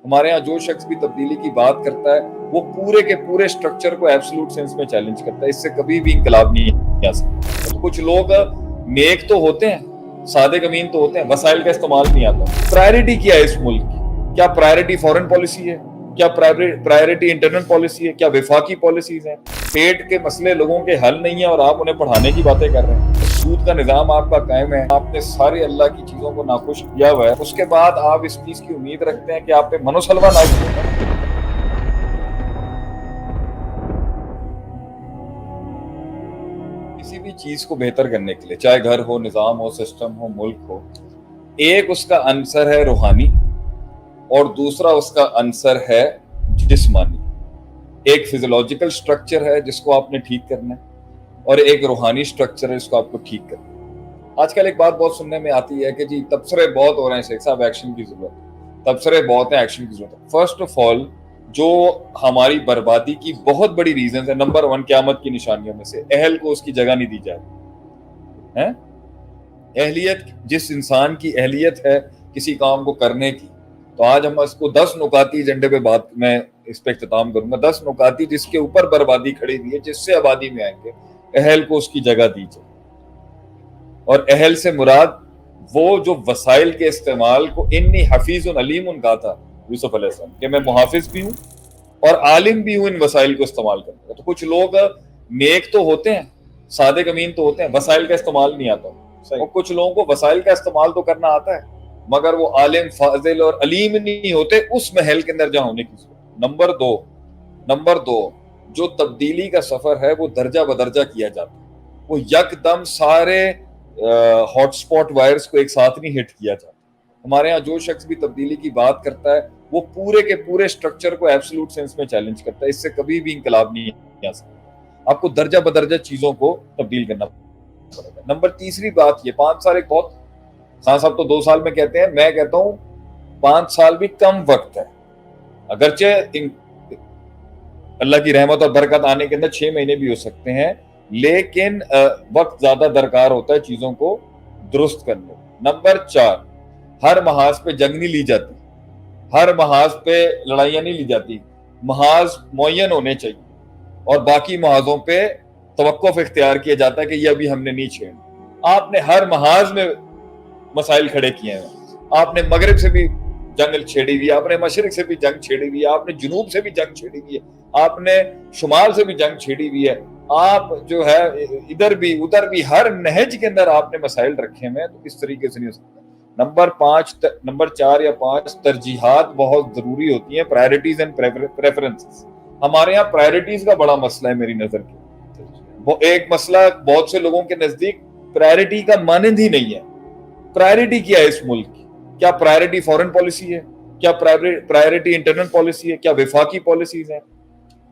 ہمارے ہاں جو شخص بھی تبدیلی کی بات کرتا ہے وہ پورے کے پورے اسٹرکچر کو ایبسولوٹ سینس میں چیلنج کرتا ہے. اس سے کبھی بھی انقلاب نہیں آ سکتا. کچھ لوگ نیک تو ہوتے ہیں, صادق امین تو ہوتے ہیں, وسائل کا استعمال نہیں آتا. پرائرٹی کیا ہے اس ملک کی؟ کیا پرائرٹی فورن پالیسی ہے؟ کیا پرائرٹی انٹرنل پالیسی ہے؟ کیا وفاقی پالیسیز ہیں؟ پیٹ کے مسئلے لوگوں کے حل نہیں ہیں اور آپ انہیں پڑھانے کی باتیں کر رہے ہیں. سود کا نظام آپ کا قائم ہے, آپ نے سارے اللہ کی چیزوں کو ناخوش کیا ہوا ہے, اس کے بعد آپ اس چیز کی امید رکھتے ہیں کہ آپ پہ من و سلوہ نازل ہوگا. کسی بھی چیز کو بہتر کرنے کے لیے, چاہے گھر ہو, نظام ہو, سسٹم ہو, ملک ہو, ایک اس کا عنصر ہے روحانی اور دوسرا اس کا عنصر ہے جسمانی. ایک فزیولوجیکل سٹرکچر ہے جس کو آپ نے ٹھیک کرنا ہے اور ایک روحانی سٹرکچر ہے جس کو آپ کو ٹھیک کرنا ہے. آج کل ایک بات بہت سننے میں آتی ہے کہ جی تبصرے بہت ہو رہے ہیں شیخ صاحب, ایکشن کی ضرورت ہے. تبصرے بہت ہیں, ایکشن کی ضرورت ہے. فرسٹ آف آل جو ہماری بربادی کی بہت بڑی ریزنز ہے, نمبر 1 قیامت کی نشانیوں میں سے اہل کو اس کی جگہ نہیں دی جائے. اہلیت, جس انسان کی اہلیت ہے کسی کام کو کرنے کی, تو آج ہم اس کو 10 نکاتی ایجنڈے پہ بات میں اس پہ اختتام کروں گا. 10 نکاتی جس کے اوپر بربادی کھڑی ہوئی ہے, جس سے آبادی میں آئیں گے. اہل کو اس کی جگہ دیجیے, اور اہل سے مراد وہ جو وسائل کے استعمال کو انی حفیظ علیم کہا تھا یوسف علیہ السلام, کہ میں محافظ بھی ہوں اور عالم بھی ہوں ان وسائل کو استعمال کرنے کا. تو کچھ لوگ نیک تو ہوتے ہیں, صادق امین تو ہوتے ہیں, وسائل کا استعمال نہیں آتا. اور کچھ لوگوں کو وسائل کا استعمال تو کرنا آتا ہے مگر وہ عالم, فاضل اور علیم نہیں ہوتے اس محل کے اندر جہاں ہونے کی ضرورت. نمبر دو جو تبدیلی کا سفر ہے وہ درجہ بدرجہ کیا جاتا ہے. وہ یکدم سارے ہاٹ سپاٹ وائرز کو ایک ساتھ نہیں ہٹ کیا جاتا. ہمارے ہاں جو شخص بھی تبدیلی کی بات کرتا ہے وہ پورے کے پورے اسٹرکچر کو ایبسولوٹ سینس میں چیلنج کرتا ہے. اس سے کبھی بھی انقلاب نہیں آ سکتا. آپ کو درجہ بدرجہ چیزوں کو تبدیل کرنا پڑے گا. نمبر تیسری بات یہ, 5 سال ایک بہت, خان صاحب تو 2 سال میں کہتے ہیں, میں کہتا ہوں 5 سال بھی کم وقت ہے. اگرچہ اللہ کی رحمت اور برکت آنے کے اندر 6 مہینے بھی ہو سکتے ہیں, لیکن وقت زیادہ درکار ہوتا ہے چیزوں کو درست کرنے. نمبر 4, ہر محاذ پہ جنگ نہیں لی جاتی, ہر محاذ پہ لڑائیاں نہیں لی جاتی. محاذ معین ہونے چاہیے اور باقی محاذوں پہ توقف اختیار کیا جاتا ہے کہ یہ ابھی ہم نے نہیں چھیڑنا. آپ نے ہر محاذ میں مسائل کھڑے کیے ہیں. آپ نے مغرب سے بھی جنگ چھیڑی ہوئی ہے, آپ نے مشرق سے بھی جنگ چھیڑی ہوئی ہے, آپ نے جنوب سے بھی جنگ چھیڑی ہوئی ہے, آپ نے شمال سے بھی جنگ چھیڑی ہوئی ہے. آپ جو ہے ادھر بھی ادھر بھی ہر نہج کے اندر آپ نے مسائل رکھے ہیں, تو اس طریقے سے نہیں ہو سکتا. نمبر 4 یا 5 ترجیحات بہت ضروری ہوتی ہیں, پرائرٹیز اینڈ پریفرنسز. ہمارے یہاں پرائرٹیز کا بڑا مسئلہ ہے میری نظر کے. وہ ایک مسئلہ بہت سے لوگوں کے نزدیک پرائرٹی کا مانند ہی نہیں ہے. پرائرٹی کیا ہے اس ملک کی؟ کیا پرائرٹی فورن پالیسی ہے؟ کیا پرائرٹی انٹرنل پالیسی ہے؟ کیا وفاقی پالیسیز ہیں؟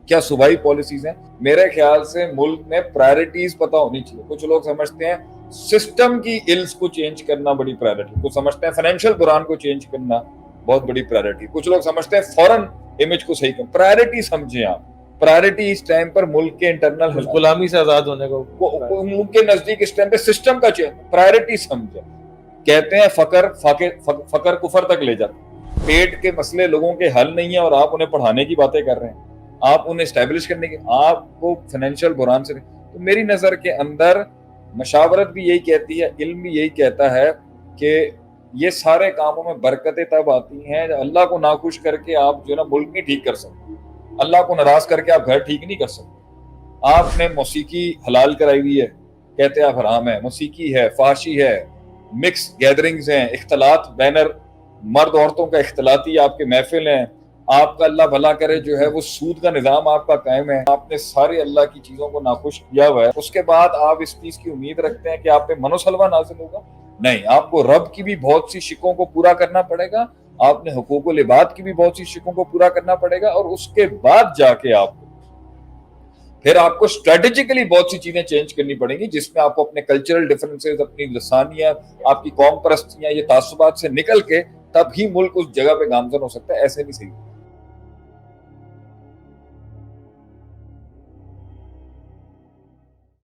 کیا صوبائی پالیسیز ہیں؟ میرے خیال سے ملک میں پرائرٹیز پتہ ہونی چاہیے. کچھ لوگ سمجھتے ہیں سسٹم کی ایلز کو چینج کرنا بڑی پرائرٹی, کچھ سمجھتے ہیں فائنینشیل بحران کو چینج کرنا بہت بڑی پرائرٹی, کچھ لوگ سمجھتے ہیں فورن امیج کو صحیح کرنا. پرائرٹی سمجھیں آپ, پرائرٹی اس ٹائم پر ملک کے انٹرنل غلامی سے آزاد ہونے کو ملک کے نزدیک اس ٹائم پہ سسٹم کا چینج. پرائرٹی سمجھیں. کہتے ہیں فقر کفر تک لے جاتا. پیٹ کے مسئلے لوگوں کے حل نہیں ہیں اور آپ انہیں پڑھانے کی باتیں کر رہے ہیں, آپ انہیں اسٹیبلش کرنے کی, آپ کو فائنینشیل بحران سے. تو میری نظر کے اندر مشاورت بھی یہی کہتی ہے, علم بھی یہی کہتا ہے کہ یہ سارے کاموں میں برکتیں تب آتی ہیں اللہ کو ناخوش کر کے آپ جو ہے نا ملک نہیں ٹھیک کر سکتے, اللہ کو ناراض کر کے آپ گھر ٹھیک نہیں کر سکتے. آپ نے موسیقی حلال کرائی ہوئی ہے, کہتے ہیں آپ حرام ہے. موسیقی ہے, فحاشی ہے, مکس گیدرنگز ہیں, اختلاط بینر مرد عورتوں کا اختلاطی آپ کے محفل ہیں. آپ کا اللہ بھلا کرے جو ہے وہ سود کا نظام آپ کا قائم ہے. آپ نے سارے اللہ کی چیزوں کو ناخوش کیا ہوا ہے, اس کے بعد آپ اس چیز کی امید رکھتے ہیں کہ آپ پہ من و سلوہ نازل ہوگا. نہیں, آپ کو رب کی بھی بہت سی شکوں کو پورا کرنا پڑے گا, آپ نے حقوق العباد کی بھی بہت سی شکوں کو پورا کرنا پڑے گا, اور اس کے بعد جا کے پھر آپ کو اسٹریٹجیکلی بہت سی چیزیں چینج کرنی پڑیں گی, جس میں آپ کو اپنے کلچرل ڈفرینسز, اپنی لسانیت, آپ کی قوم پرستیاں, یہ تعصبات سے نکل کے تب ہی ملک اس جگہ پہ گامزن ہو سکتا ہے. ایسے نہیں صحیح.